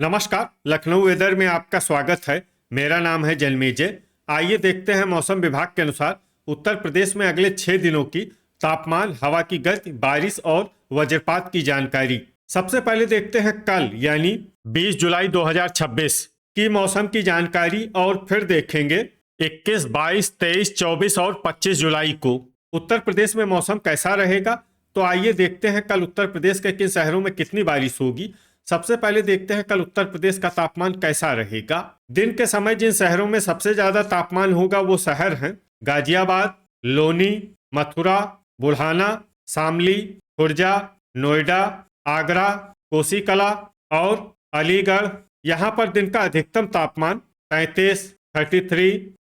नमस्कार, लखनऊ वेदर में आपका स्वागत है। मेरा नाम है जन्मेजय। आइए देखते हैं मौसम विभाग के अनुसार उत्तर प्रदेश में अगले 6 दिनों की तापमान, हवा की गति, बारिश और वज्रपात की जानकारी। सबसे पहले देखते हैं कल यानी 20 जुलाई 2026 की मौसम की जानकारी और फिर देखेंगे 21, 22, 23, 24 और 25 जुलाई को उत्तर प्रदेश में मौसम कैसा रहेगा। तो आइए देखते हैं कल उत्तर प्रदेश के किन शहरों में कितनी बारिश होगी। सबसे पहले देखते हैं कल उत्तर प्रदेश का तापमान कैसा रहेगा। दिन के समय जिन शहरों में सबसे ज्यादा तापमान होगा वो शहर हैं गाजियाबाद, लोनी, मथुरा, बुल्हाना, शामली, खुर्जा, नोएडा, आगरा, कोसीकला और अलीगढ़। यहाँ पर दिन का अधिकतम तापमान 33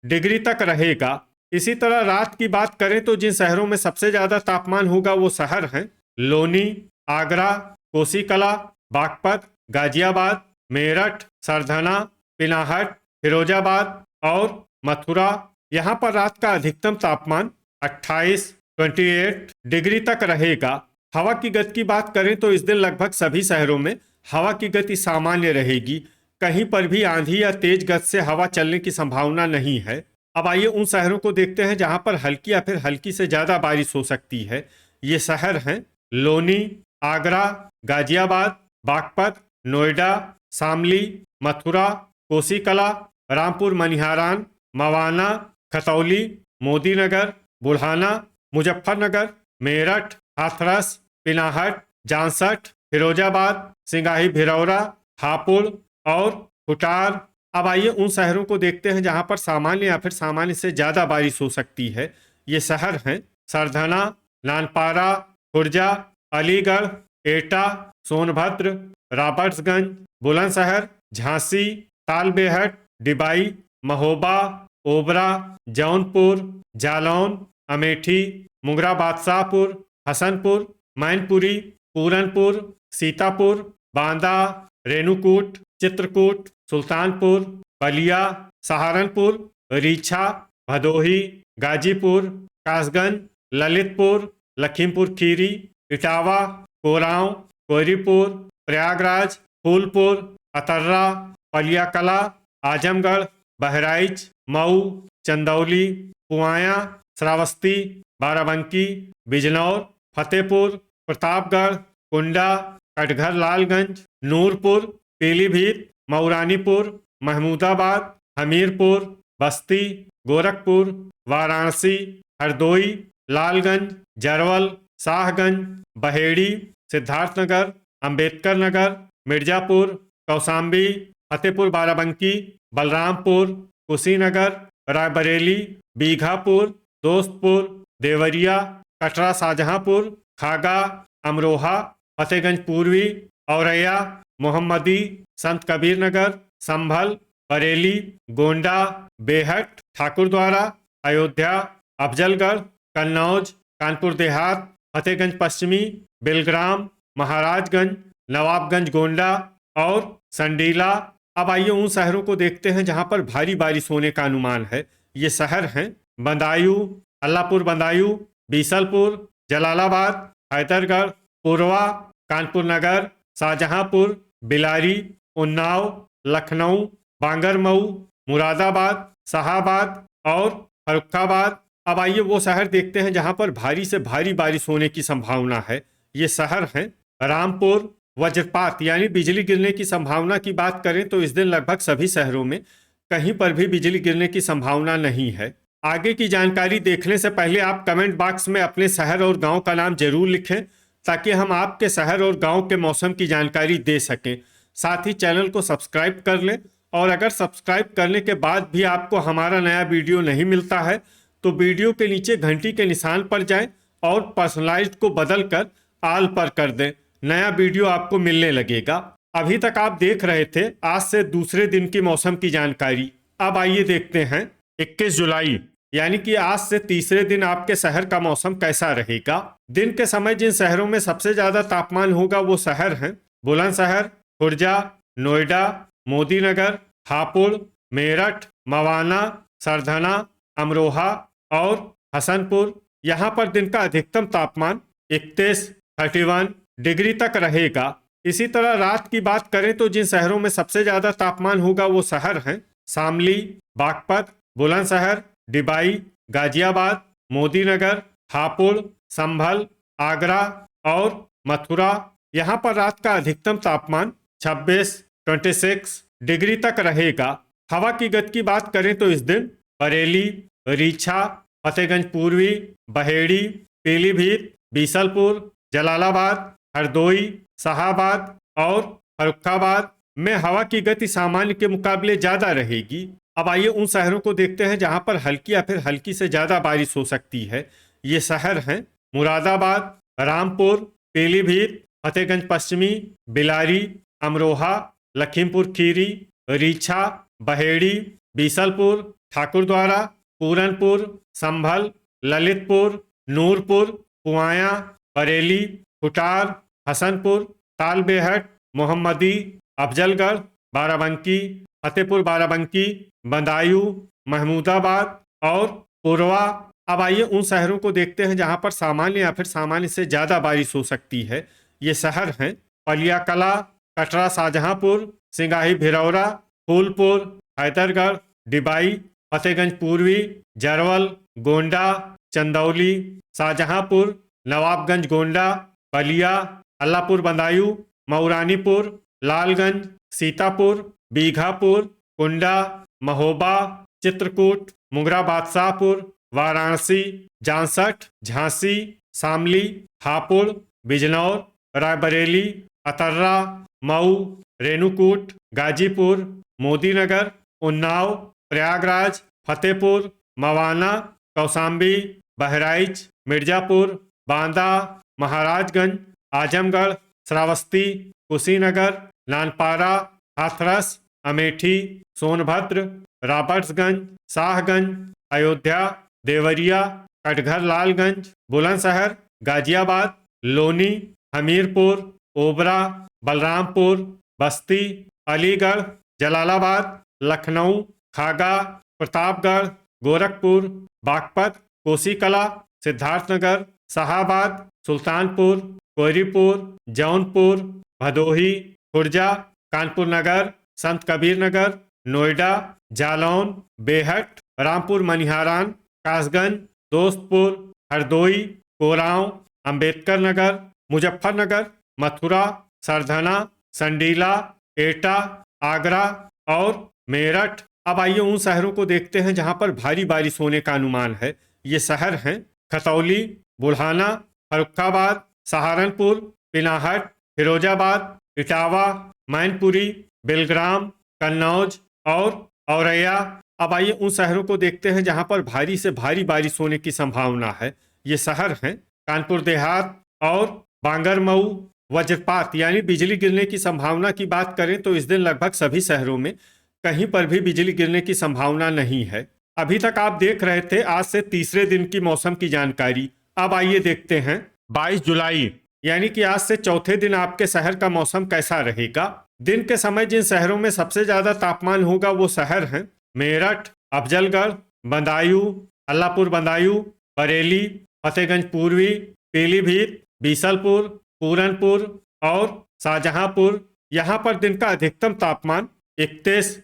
डिग्री तक रहेगा। इसी तरह रात की बात करें तो जिन शहरों में सबसे ज्यादा तापमान होगा वो शहर हैं लोनी, आगरा, कोसीकला, बागपत, गाजियाबाद, मेरठ, सरधना, पिनाहट, फिरोजाबाद और मथुरा। यहाँ पर रात का अधिकतम तापमान 28 डिग्री तक रहेगा। हवा की गति की बात करें तो इस दिन लगभग सभी शहरों में हवा की गति सामान्य रहेगी। कहीं पर भी आंधी या तेज गति से हवा चलने की संभावना नहीं है। अब आइए उन शहरों को देखते हैं जहां पर हल्की या फिर हल्की से ज्यादा बारिश हो सकती है। ये शहर हैं लोनी, आगरा, गाजियाबाद, बागपत, नोएडा, शामली, मथुरा, कोसीकला, रामपुर मनिहारान, मवाना, खतौली, मोदीनगर, बुल्हाना, मुजफ्फरनगर, मेरठ, हाथरस, पिनाहट, जांसठ, फिरोजाबाद, सिंगाही भिरौरा, हापुड़ और खुटार। अब आइए उन शहरों को देखते हैं जहां पर सामान्य या फिर सामान्य से ज्यादा बारिश हो सकती है। ये शहर हैं सरधना, नानपारा, खुर्जा, अलीगढ़, एटा, सोनभद्र, रॉबर्ट्सगंज, बुलंदशहर, झांसी, तालबेहट, डिबाई, महोबा, ओबरा, जौनपुर, जालौन, अमेठी, मुंगरा बादशाहपुर, हसनपुर, मैनपुरी, पूरनपुर, सीतापुर, बांदा, रेणुकूट, चित्रकूट, सुल्तानपुर, बलिया, सहारनपुर, रीछा, भदोही, गाजीपुर, कासगंज, ललितपुर, लखीमपुर खीरी, इटावा, कोरांव, कोहरीपुर, प्रयागराज, फूलपुर, अतर्रा, पलियाकला, आजमगढ़, बहराइच, मऊ, चंदौली, पुआया, श्रावस्ती, बाराबंकी, बिजनौर, फतेहपुर, प्रतापगढ़, कुंडा, कटघर लालगंज, नूरपुर, पीलीभीत, मऊरानीपुर, महमूदाबाद, हमीरपुर, बस्ती, गोरखपुर, वाराणसी, हरदोई, लालगंज, जरवल, शाहगंज, बहेड़ी, सिद्धार्थनगर, अंबेडकर नगर, मिर्जापुर, कौशाम्बी, फतेहपुर बाराबंकी, बलरामपुर, कुशीनगर, रायबरेली, बीघापुर, दोस्तपुर, देवरिया, कटरा शाहजहांपुर, खागा, अमरोहा, फतेहगंज पूर्वी, औरैया, मोहम्मदी, संत कबीर नगर, संभल, बरेली, गोंडा, बेहट, ठाकुरद्वारा, अयोध्या, अफजलगढ़, कन्नौज, कानपुर देहात, फतेहगंज पश्चिमी, बिलग्राम, महाराजगंज, नवाबगंज गोंडा और संडीला। अब आइए उन शहरों को देखते हैं जहां पर भारी बारिश होने का अनुमान है। ये शहर हैं बदायूं, अल्लापुर बदायूं, बीसलपुर, जलालाबाद, हैदरगढ़, पुरवा, कानपुर नगर, शाहजहांपुर, बिलारी, उन्नाव, लखनऊ, बांगरमऊ, मुरादाबाद, शाहाबाद और फर्रुखाबाद। अब आइए वो शहर देखते हैं जहां पर भारी से भारी बारिश होने की संभावना है। ये शहर हैं रामपुर। वज्रपात यानी बिजली गिरने की संभावना की बात करें तो इस दिन लगभग सभी शहरों में कहीं पर भी बिजली गिरने की संभावना नहीं है। आगे की जानकारी देखने से पहले आप कमेंट बॉक्स में अपने शहर और गांव का नाम जरूर लिखें ताकि हम आपके शहर और गांव के मौसम की जानकारी दे सकें। साथ ही चैनल को सब्सक्राइब कर लें और अगर सब्सक्राइब करने के बाद भी आपको हमारा नया वीडियो नहीं मिलता है तो वीडियो के नीचे घंटी के निशान पर जाएं और पर्सनलाइज्ड को बदल कर आल पर कर दें। नया वीडियो आपको मिलने लगेगा। अभी तक आप देख रहे थे आज से दूसरे दिन की मौसम की जानकारी। अब आइए देखते हैं 21 जुलाई यानी कि आज से तीसरे दिन आपके शहर का मौसम कैसा रहेगा। दिन के समय जिन शहरों में सबसे ज्यादा तापमान होगा वो शहर हैं बुलंदशहर, खुर्जा, नोएडा, मोदीनगर, हापुड़, मेरठ, मवाना, सरधना, अमरोहा और हसनपुर। यहाँ पर दिन का अधिकतम तापमान 31 डिग्री तक रहेगा। इसी तरह रात की बात करें तो जिन शहरों में सबसे ज्यादा तापमान होगा वो शहर हैं शामली, बागपत, बुलंदशहर, डिबाई, गाजियाबाद, मोदीनगर, हापुड़, संभल, आगरा और मथुरा। यहाँ पर रात का अधिकतम तापमान 26 डिग्री तक रहेगा। हवा की गति की बात करें तो इस दिन बरेली, रीछा, फतेहगंज पूर्वी, बहेड़ी, पीलीभीत, बीसलपुर, जलालाबाद, हरदोई, शाहाबाद और फर्रुखाबाद में हवा की गति सामान्य के मुकाबले ज्यादा रहेगी। अब आइए उन शहरों को देखते हैं जहां पर हल्की या फिर हल्की से ज्यादा बारिश हो सकती है। ये शहर हैं मुरादाबाद, रामपुर, पीलीभीत, फतेहगंज पश्चिमी, बिलारी, अमरोहा, लखीमपुर खीरी, रीछा, बहेड़ी, बीसलपुर, ठाकुरद्वारा, पूरनपुर, संभल, ललितपुर, नूरपुर, पुआया, बरेली, खुटार, हसनपुर, तालबेहट, मोहम्मदी, अफजलगढ़, बाराबंकी, फतेहपुर बाराबंकी, बदायूं, महमूदाबाद और पुरवा। अब आइए उन शहरों को देखते हैं जहां पर सामान्य या फिर सामान्य से ज्यादा बारिश हो सकती है। ये शहर हैं पलियाकला, कटरा शाहजहांपुर, सिंगाही भिरौरा, फूलपुर, हैदरगढ़, डिबाई, फतेहगंज पूर्वी, जरवल, गोंडा, चंदौली, शाहजहांपुर, नवाबगंज गोंडा, बलिया, अल्लापुर बदायूं, मऊरानीपुर, लालगंज, सीतापुर, बीघापुर, कुंडा, महोबा, चित्रकूट, मुंगरा बादशाहपुर, वाराणसी, जांसठ, झांसी, शामली, हापुड़, बिजनौर, रायबरेली, अतर्रा, मऊ, रेणुकूट, गाजीपुर, मोदीनगर, उन्नाव, प्रयागराज, फतेहपुर, मवाना, कौशाम्बी, बहराइच, मिर्जापुर, बांदा, महाराजगंज, आजमगढ़, श्रावस्ती, कुशीनगर, नानपारा, हाथरस, अमेठी, सोनभद्र, रॉबर्ट्सगंज, शाहगंज, अयोध्या, देवरिया, कटघर लालगंज, बुलंदशहर, गाजियाबाद, लोनी, हमीरपुर, ओबरा, बलरामपुर, बस्ती, अलीगढ़, जलालाबाद, लखनऊ, खागा, प्रतापगढ़, गोरखपुर, बागपत, कोसीकला, सिद्धार्थनगर, शाहाबाद, सुल्तानपुर, कोयरीपुर, जौनपुर, भदोही, खुर्जा, कानपुर नगर, संत कबीर नगर, नोएडा, जालौन, बेहट, रामपुर मनिहारान, कासगंज, दोस्तपुर, हरदोई, कोरांव, अंबेडकर नगर, मुजफ्फरनगर, मथुरा, सरधना, संडीला, एटा, आगरा और मेरठ। अब आइए उन शहरों को देखते हैं जहां पर भारी बारिश होने का अनुमान है। ये शहर हैं खतौली, बुढ़ाना, फर्रुखाबाद, सहारनपुर, पिनाहट, फिरोजाबाद, इटावा, मैनपुरी, बिलग्राम, कन्नौज और औरैया। अब आइए उन शहरों को देखते हैं जहां पर भारी से भारी बारिश होने की संभावना है। ये शहर हैं कानपुर देहात और बांगरमऊ। वज्रपात यानी बिजली गिरने की संभावना की बात करें तो इस दिन लगभग सभी शहरों में कहीं पर भी बिजली गिरने की संभावना नहीं है। अभी तक आप देख रहे थे आज से तीसरे दिन की मौसम की जानकारी। अब आइए देखते हैं 22 जुलाई यानी कि आज से चौथे दिन आपके शहर का मौसम कैसा रहेगा। दिन के समय जिन शहरों में सबसे ज्यादा तापमान होगा वो शहर हैं मेरठ, अफजलगढ़, बदायूं, अल्लापुर बदायूं, बरेली, फतेहगंज पूर्वी, पीलीभीत, बीसलपुर, पूरनपुर और शाहजहांपुर। यहाँ पर दिन का अधिकतम तापमान 31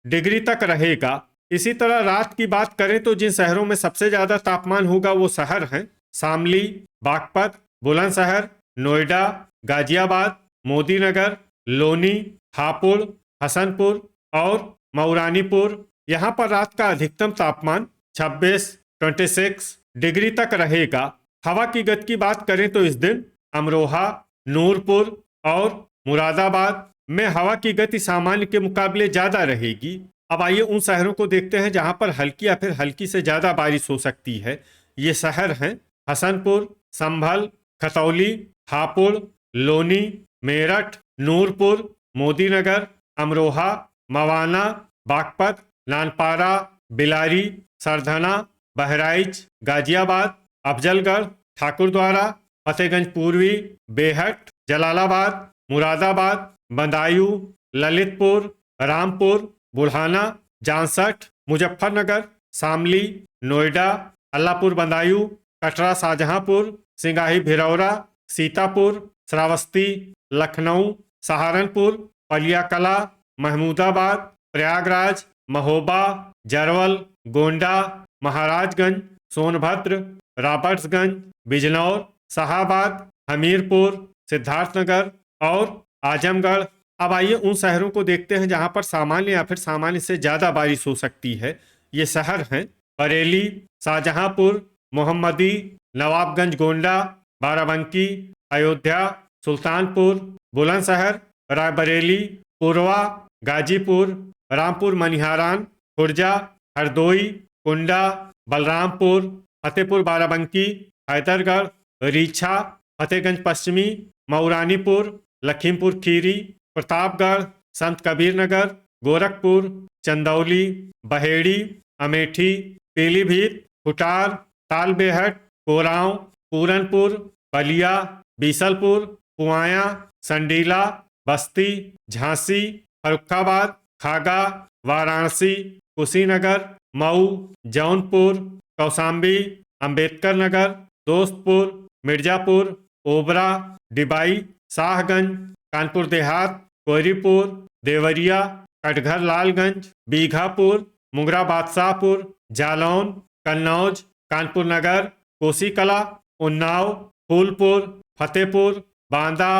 डिग्री तक रहेगा। इसी तरह रात की बात करें तो जिन शहरों में सबसे ज्यादा तापमान होगा वो शहर हैं शामली, बागपत, बुलंदशहर, नोएडा, गाजियाबाद, मोदीनगर, लोनी, हापुड़, हसनपुर और मऊरानीपुर। यहाँ पर रात का अधिकतम तापमान 26 डिग्री तक रहेगा। हवा की गति की बात करें तो इस दिन अमरोहा, नूरपुर और मुरादाबाद में हवा की गति सामान्य के मुकाबले ज्यादा रहेगी। अब आइए उन शहरों को देखते हैं जहां पर हल्की या फिर हल्की से ज्यादा बारिश हो सकती है। ये शहर हैं हसनपुर, संभल, खतौली, हापुड़, लोनी, मेरठ, नूरपुर, मोदीनगर, अमरोहा, मवाना, बागपत, नानपारा, बिलारी, सरधना, बहराइच, गाजियाबाद, अफजलगढ़, ठाकुरद्वारा, फतेहगंज पूर्वी, बेहट, जलालाबाद, मुरादाबाद, बदायूं, ललितपुर, रामपुर, बुढ़ाना, जांसठ, मुजफ्फरनगर, शामली, नोएडा, अल्लापुर बदायूं, कटरा शाहजहांपुर, सिंगाही भिरौरा, सीतापुर, श्रावस्ती, लखनऊ, सहारनपुर, पलिया कला, महमूदाबाद, प्रयागराज, महोबा, जरवल, गोंडा, महाराजगंज, सोनभद्र, रॉबर्ट्सगंज, बिजनौर, शाहाबाद, हमीरपुर, सिद्धार्थनगर और आजमगढ़। अब आइए उन शहरों को देखते हैं जहां पर सामान्य या फिर सामान्य से ज़्यादा बारिश हो सकती है। ये शहर हैं बरेली, शाहजहांपुर, मोहम्मदी, नवाबगंज गोंडा, बाराबंकी, अयोध्या, सुल्तानपुर, बुलंदशहर, रायबरेली, पूर्वा, गाजीपुर, रामपुर मनिहारान, खुर्जा, हरदोई, कुंडा, बलरामपुर, फतेहपुर बाराबंकी, हैदरगढ़, रीछा, फतेहगंज पश्चिमी, मऊरानीपुर, लखीमपुर खीरी, प्रतापगढ़, संत कबीर नगर, गोरखपुर, चंदौली, बहेड़ी, अमेठी, पीलीभीत, खुटार, तालबेहट, कोरांव, पूरनपुर, बलिया, बीसलपुर, पुआया, संडीला, बस्ती, झांसी, फर्रुखाबाद, खागा, वाराणसी, कुशीनगर, मऊ, जौनपुर, कौशाम्बी, अंबेडकर नगर, दोस्तपुर, मिर्जापुर, ओबरा, डिबाई, शाहगंज, कानपुर देहात, कोयरीपुर, देवरिया, कटघर लालगंज, बीघापुर, मुंगरा बादशाहपुर, जालौन, कन्नौज, कानपुर नगर, कोसीकला, उन्नाव, फूलपुर, फतेहपुर, बांदा,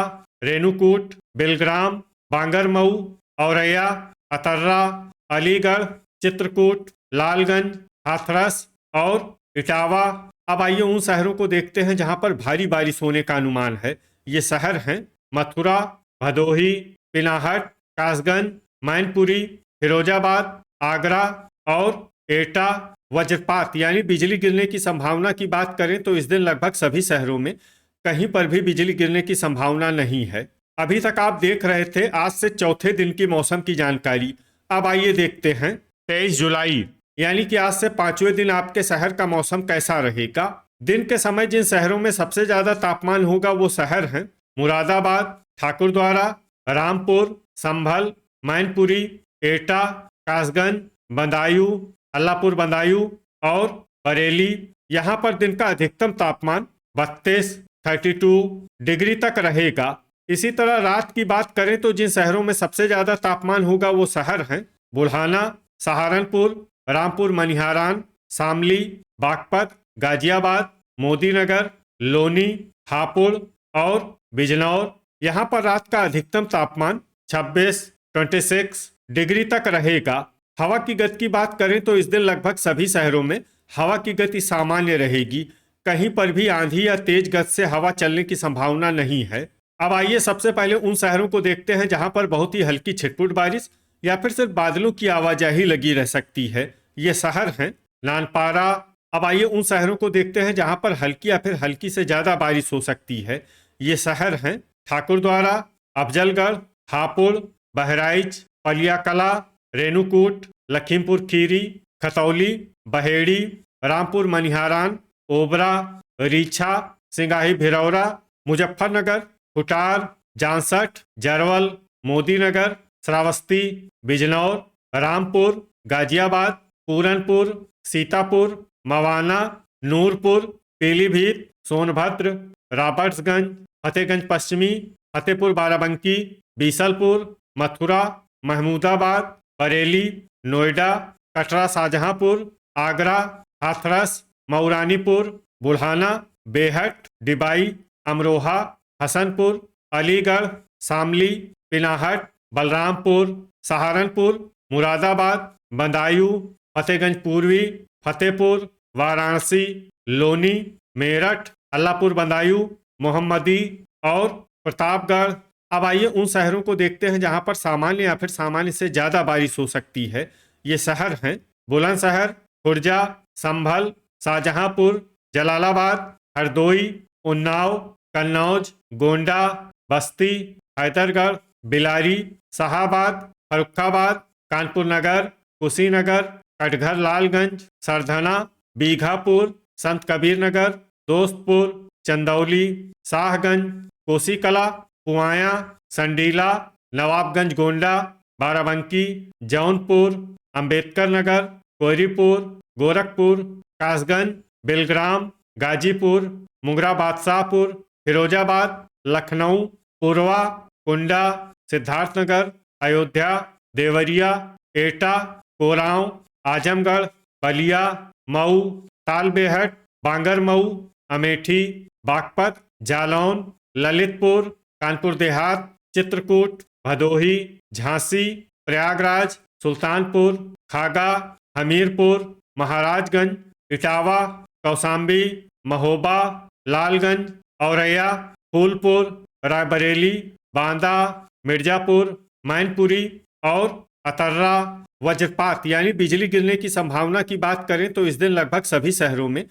रेणुकूट, बेलग्राम, बांगरमऊ, औरैया, अतर्रा, अलीगढ़, चित्रकूट, लालगंज, हाथरस और इटावा। अब आइए उन शहरों को देखते हैं जहां पर भारी बारिश होने का अनुमान है। ये शहर हैं मथुरा, भदोही, पिनाहट, कासगंज, मैनपुरी, फिरोजाबाद, आगरा और एटा। वज्रपात यानी बिजली गिरने की संभावना की बात करें तो इस दिन लगभग सभी शहरों में कहीं पर भी बिजली गिरने की संभावना नहीं है। अभी तक आप देख रहे थे आज से चौथे दिन की मौसम की जानकारी। अब आइए देखते हैं 23 जुलाई यानी कि आज से 5वें दिन आपके शहर का मौसम कैसा रहेगा। दिन के समय जिन शहरों में सबसे ज्यादा तापमान होगा वो शहर हैं मुरादाबाद, ठाकुरद्वारा, रामपुर, संभल, मैनपुरी, एटा, कासगंज, बदायूं, अल्लाहपुर बदायूं और बरेली। यहाँ पर दिन का अधिकतम तापमान 32 डिग्री तक रहेगा। इसी तरह रात की बात करें तो जिन शहरों में सबसे ज्यादा तापमान होगा वो शहर हैं बुल्हाना, सहारनपुर, रामपुर मनिहारान, शामली, बागपत, गाजियाबाद, मोदीनगर, लोनी, हापुड़ और बिजनौर। यहाँ पर रात का अधिकतम तापमान 26 डिग्री तक रहेगा। हवा की गति की बात करें तो इस दिन लगभग सभी शहरों में हवा की गति सामान्य रहेगी। कहीं पर भी आंधी या तेज गति से हवा चलने की संभावना नहीं है। अब आइए सबसे पहले उन शहरों को देखते हैं जहां पर बहुत ही हल्की छिटपुट बारिश या फिर सिर्फ बादलों की आवाजाही लगी रह सकती है। ये शहर हैं नानपारा। अब आइए उन शहरों को देखते हैं जहां पर हल्की या फिर हल्की से ज्यादा बारिश हो सकती है। ये शहर हैं ठाकुरद्वारा, अफजलगढ़, हापुड़, बहराइच, पलिया कला, रेणुकूट, लखीमपुर खीरी, खतौली, बहेड़ी, रामपुर मनिहारान, ओबरा, रीछा, सिंगाही भिरौरा, मुजफ्फरनगर, खुटार, जांसठ, जरवल, मोदीनगर, श्रावस्ती, बिजनौर, रामपुर, गाजियाबाद, पूरनपुर, सीतापुर, मवाना, नूरपुर, पीलीभीत, सोनभद्र, रॉबर्ट्सगंज, फतेहगंज पश्चिमी, फतेहपुर बाराबंकी, बीसलपुर, मथुरा, महमूदाबाद, बरेली, नोएडा, कटरा शाहजहांपुर, आगरा, हाथरस, मऊरानीपुर, बुल्हाना, बेहट, डिबाई, अमरोहा, हसनपुर, अलीगढ़, शामली, पिनाहट, बलरामपुर, सहारनपुर, मुरादाबाद, बदायूं, फतेहगंज पूर्वी, फतेहपुर, वाराणसी, लोनी, मेरठ, अल्लाहपुर बदायूं, मोहम्मदी और प्रतापगढ़। अब आइए उन शहरों को देखते हैं जहां पर सामान्य या फिर सामान्य से ज्यादा बारिश हो सकती है। ये शहर हैं बुलंदशहर, खुर्जा, संभल, शाहजहांपुर, जलालाबाद, हरदोई, उन्नाव, कन्नौज, गोंडा, बस्ती, हैदरगढ़, बिलारी, शाहाबाद, फर्रुखाबाद, कानपुर नगर, कुशीनगर, कटघर लालगंज, सरधना, बीघापुर, संत कबीर नगर, दोस्तपुर, चंदौली, शाहगंज, कोसीकला, पुआया, संडीला, नवाबगंज गोंडा, बाराबंकी, जौनपुर, अंबेडकर नगर, कोयरीपुर, गोरखपुर, कासगंज, बेलग्राम, गाजीपुर, मुंगरा बादशाहपुर, फिरोजाबाद, लखनऊ, पुरवा, कुंडा, सिद्धार्थनगर, अयोध्या, देवरिया, एटा, कोरांव, आजमगढ़, बलिया, मऊ, तालबेहट, बांगरमऊ, अमेठी, बागपत, जालौन, ललितपुर, कानपुर देहात, चित्रकूट, भदोही, झांसी, प्रयागराज, सुल्तानपुर, खागा, हमीरपुर, महाराजगंज, इटावा, कौसाम्बी, महोबा, लालगंज, औरैया, फूलपुर, रायबरेली, बांदा, मिर्जापुर, मैनपुरी और अतर्रा। वज्रपात यानी बिजली गिरने की संभावना की बात करें तो इस दिन लगभग सभी शहरों में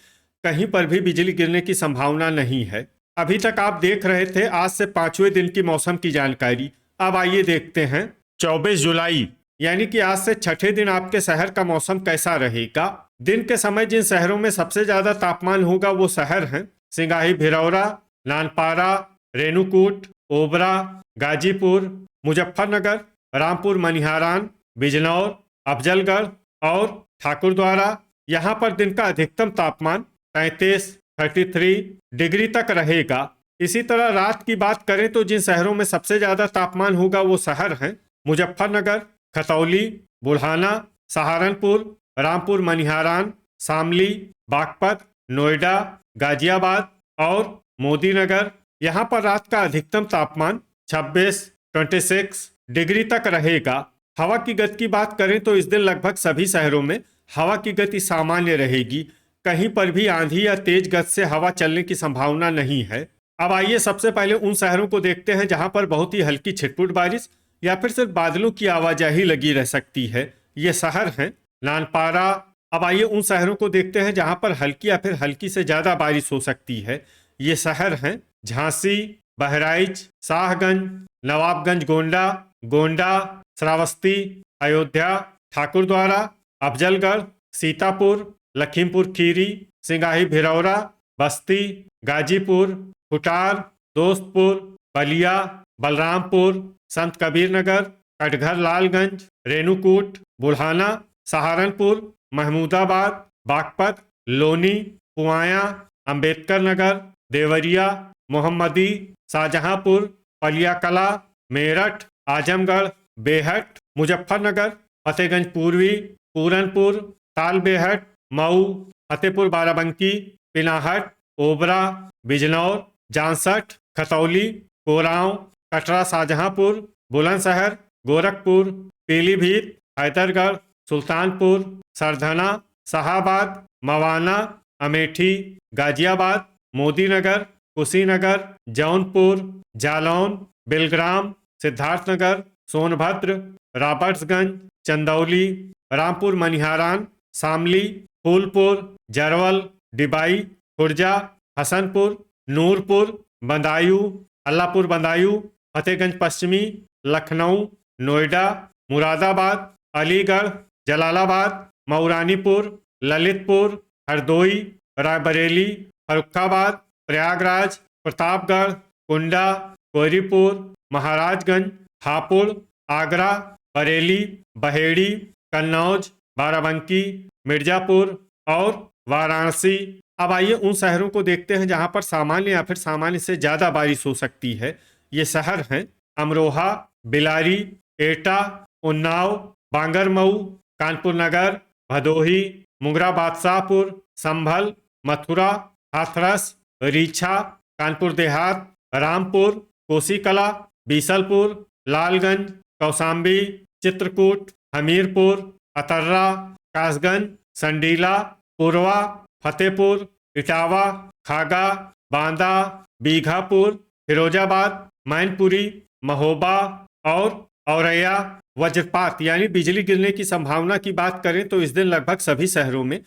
कहीं पर भी बिजली गिरने की संभावना नहीं है। अभी तक आप देख रहे थे आज से 5वें दिन की मौसम की जानकारी। अब आइए देखते हैं 24 जुलाई यानी कि आज से छठे दिन आपके शहर का मौसम कैसा रहेगा। दिन के समय जिन शहरों में सबसे ज्यादा तापमान होगा वो शहर हैं सिंगाही, भिरौरा, नानपारा, रेणुकूट, ओबरा, गाजीपुर, मुजफ्फरनगर, रामपुर मनिहारान, बिजनौर, अफजलगढ़ और ठाकुरद्वारा। यहाँ पर दिन का अधिकतम तापमान 33 डिग्री तक रहेगा। इसी तरह रात की बात करें तो जिन शहरों में सबसे ज्यादा तापमान होगा वो शहर हैं मुजफ्फरनगर, खतौली, बुढ़ाना, सहारनपुर, रामपुर मनिहारान, शामली, बागपत, नोएडा, गाजियाबाद और मोदीनगर। यहाँ पर रात का अधिकतम तापमान 26 डिग्री तक रहेगा। हवा की गति की बात करें तो इस दिन लगभग सभी शहरों में हवा की गति सामान्य रहेगी। कहीं पर भी आंधी या तेज गति से हवा चलने की संभावना नहीं है। अब आइए सबसे पहले उन शहरों को देखते हैं जहां पर बहुत ही हल्की छिटपुट बारिश या फिर सिर्फ बादलों की आवाजाही लगी रह सकती है। ये शहर हैं नानपारा। अब आइए उन शहरों को देखते हैं जहां पर हल्की या फिर हल्की से ज्यादा बारिश हो सकती है। ये शहर हैं झांसी, बहराइच, शाहगंज, नवाबगंज, गोंडा, गोंडा, श्रावस्ती, अयोध्या, ठाकुरद्वारा, अफजलगढ़, सीतापुर, लखीमपुर खीरी, सिंगाही, भिरौरा, बस्ती, गाजीपुर, खुटार, दोस्तपुर, बलिया, बलरामपुर, संत कबीर नगर, कटघर, लालगंज, रेणुकूट, बुढ़ाना, सहारनपुर, महमूदाबाद, बागपत, लोनी, पुआया, अंबेडकर नगर, देवरिया, मोहम्मदी, शाहजहांपुर, पलियाकला, मेरठ, आजमगढ़, बेहट, मुजफ्फरनगर, फतेहगंज पूर्वी, पूरनपुर, तालबेहट, मऊ, फतेहपुर बाराबंकी, पिनाहट, ओबरा, बिजनौर, जांसठ, खतौली, कोरांव, कटरा, शाहजहांपुर, बुलंदशहर, गोरखपुर, पीलीभीत, हैदरगढ़, सुल्तानपुर, सरधना, शाहाबाद, मवाना, अमेठी, गाजियाबाद, मोदीनगर, कुशीनगर, जौनपुर, जालौन, बिलग्राम, सिद्धार्थनगर, सोनभद्र, रॉबर्ट्सगंज, चंदौली, रामपुर मनिहारान, शामली, फूलपुर, जरवल, डिबाई, खुर्जा, हसनपुर, नूरपुर, बदायूं, अल्लाहपुर बदायूं, फतेहगंज पश्चिमी, लखनऊ, नोएडा, मुरादाबाद, अलीगढ़, जलालाबाद, मऊरानीपुर, ललितपुर, हरदोई, रायबरेली, फर्रुखाबाद, प्रयागराज, प्रतापगढ़, कुंडा, कोयरीपुर, महाराजगंज, हापुड़, आगरा, बरेली, बहेड़ी, कन्नौज, बाराबंकी, मिर्जापुर और वाराणसी। अब आइए उन शहरों को देखते हैं जहां पर सामान्य या फिर सामान्य से ज्यादा बारिश हो सकती है। ये शहर हैं अमरोहा, बिलारी, एटा, उन्नाव, बांगरमऊ, कानपुर नगर, भदोही, मुंगरा बादशाहपुर, संभल, मथुरा, हाथरस, रीछा, कानपुर देहात, रामपुर, कोसीकला, बीसलपुर, लालगंज, कौसाम्बी, चित्रकूट, हमीरपुर, अतर्रा, कासगंज, संडीला, पुरवा, फतेहपुर, इटावा, खागा, बांदा, बीघापुर, फिरोजाबाद, मैनपुरी, महोबा और औरैया। वज्रपात यानी बिजली गिरने की संभावना की बात करें तो इस दिन लगभग सभी शहरों में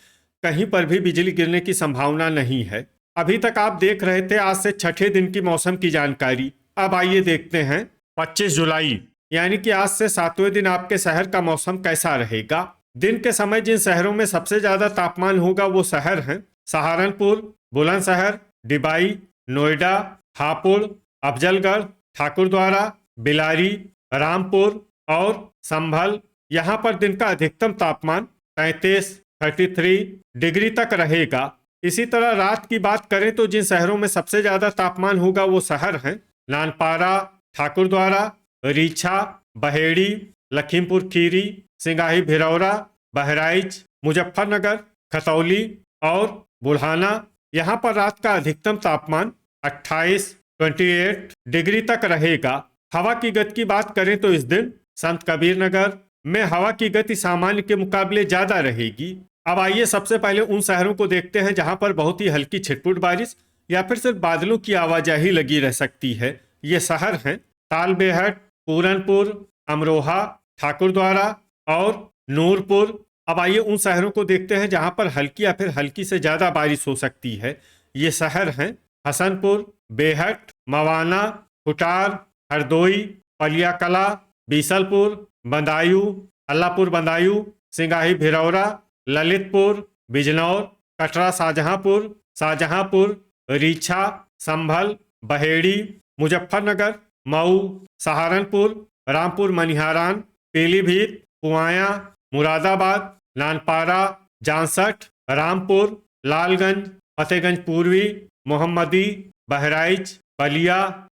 कहीं पर भी बिजली गिरने की संभावना नहीं है। अभी तक आप देख रहे थे आज से छठे दिन की मौसम की जानकारी। अब आइए देखते हैं 25 जुलाई यानी कि आज से 7वें दिन आपके शहर का मौसम कैसा रहेगा। दिन के समय जिन शहरों में सबसे ज्यादा तापमान होगा वो शहर हैं सहारनपुर, बुलंदशहर, डिबाई, नोएडा, हापुड़, अफजलगढ़, ठाकुरद्वारा, बिलारी, रामपुर और संभल। यहाँ पर दिन का अधिकतम तापमान 33 डिग्री तक रहेगा। इसी तरह रात की बात करें तो जिन शहरों में सबसे ज्यादा तापमान होगा वो शहर हैं नानपारा, ठाकुरद्वारा, रीछा, बहेड़ी, लखीमपुर खीरी, सिंगाही भिरौरा, बहराइच, मुजफ्फरनगर, खतौली और बुढ़ाना। यहाँ पर रात का अधिकतम तापमान 28 डिग्री तक रहेगा। हवा की गति की बात करें तो इस दिन संत कबीर नगर में हवा की गति सामान्य के मुकाबले ज्यादा रहेगी। अब आइए सबसे पहले उन शहरों को देखते हैं जहां पर बहुत ही हल्की छिटपुट बारिश या फिर सिर्फ बादलों की आवाजाही लगी रह सकती है। ये शहर हैं तालबेहट, पूरनपुर, अमरोहा, ठाकुरद्वारा और नूरपुर। अब आइए उन शहरों को देखते हैं जहां पर हल्की या फिर हल्की से ज्यादा बारिश हो सकती है। ये शहर हैं हसनपुर, बेहट, मवाना, कुटार, हरदोई, पलियाकला, बीसलपुर, बदायूं, अल्लाहपुर बदायूं, सिंगाही भिरौरा, ललितपुर, बिजनौर, कटरा शाहजहांपुर, रीछा, संभल, बहेड़ी, मुजफ्फरनगर, मऊ, सहारनपुर, रामपुर मनिहारान, पीलीभीत, पुआया, मुरादाबाद, नानपारा, जांसठ, रामपुर, लालगंज, फतेहगंज पूर्वी, मोहम्मदी, बहराइच, बलिया,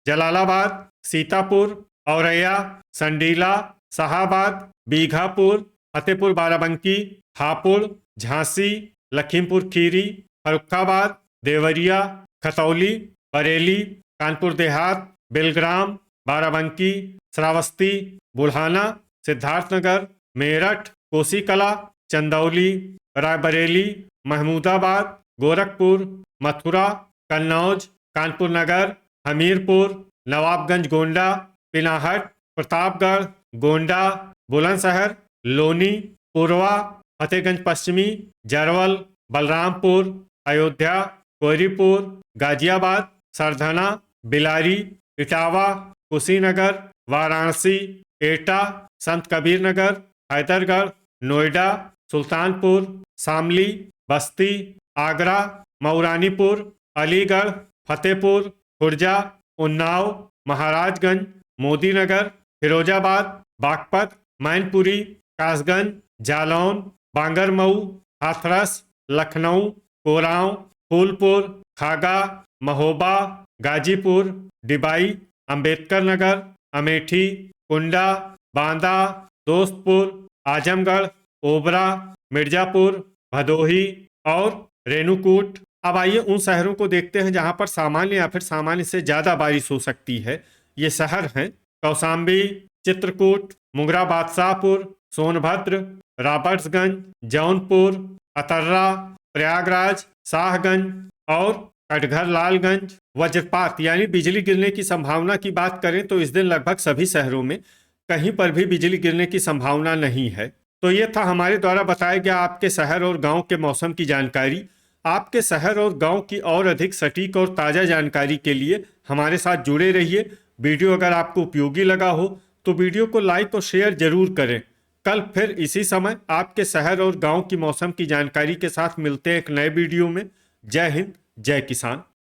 जलालाबाद, सीतापुर, औरैया, संडीला, शाहाबाद, बीघापुर, फतेहपुर बाराबंकी, हापुड़, झांसी, लखीमपुर खीरी, फर्रुखाबाद, देवरिया, खतौली, बरेली, कानपुर देहात, बेलग्राम, बाराबंकी, श्रावस्ती, बुढ़ाना, सिद्धार्थनगर, मेरठ, कोसीकला, चंदौली, रायबरेली, महमूदाबाद, गोरखपुर, मथुरा, कन्नौज, कानपुर नगर, हमीरपुर, नवाबगंज गोंडा, पिनाहट, प्रतापगढ़, गोंडा, बुलंदशहर, लोनी, पुरवा, फतेहगंज पश्चिमी, जरवल, बलरामपुर, अयोध्या, कोयरीपुर, गाजियाबाद, सरधना, बिलारी, इटावा, कुशीनगर, वाराणसी, एटा, संत कबीर नगर, हैदरगढ़, नोएडा, सुल्तानपुर, शामली, बस्ती, आगरा, मऊरानीपुर, अलीगढ़, फतेहपुर, खुर्जा, उन्नाव, महाराजगंज, मोदीनगर, फिरोजाबाद, बागपत, मैनपुरी, कासगंज, जालौन, बांगरमऊ, हाथरस, लखनऊ, कोरांव, फूलपुर, खागा, महोबा, गाजीपुर, डिबाई, अंबेडकर नगर, अमेठी, कुंडा, बांदा, दोस्तपुर, आजमगढ़, ओबरा, मिर्जापुर, भदोही और रेणुकूट। अब आइए उन शहरों को देखते हैं जहां पर सामान्य या फिर सामान्य से ज्यादा बारिश हो सकती है। ये शहर हैं कौशाम्बी, चित्रकूट, मुंगरा बादशाहपुर, सोनभद्र, रॉबर्ट्सगंज, जौनपुर, अतर्रा, प्रयागराज, शाहगंज और कटघर लालगंज। वज्रपात यानी बिजली गिरने की संभावना की बात करें तो इस दिन लगभग सभी शहरों में कहीं पर भी बिजली गिरने की संभावना नहीं है। तो ये था हमारे द्वारा बताया गया आपके शहर और गांव के मौसम की जानकारी। आपके शहर और गांव की और अधिक सटीक और ताज़ा जानकारी के लिए हमारे साथ जुड़े रहिए। वीडियो अगर आपको उपयोगी लगा हो तो वीडियो को लाइक और शेयर जरूर करें। कल फिर इसी समय आपके शहर और गांव की मौसम की जानकारी के साथ मिलते हैं एक नए वीडियो में। जय हिंद, जय किसान।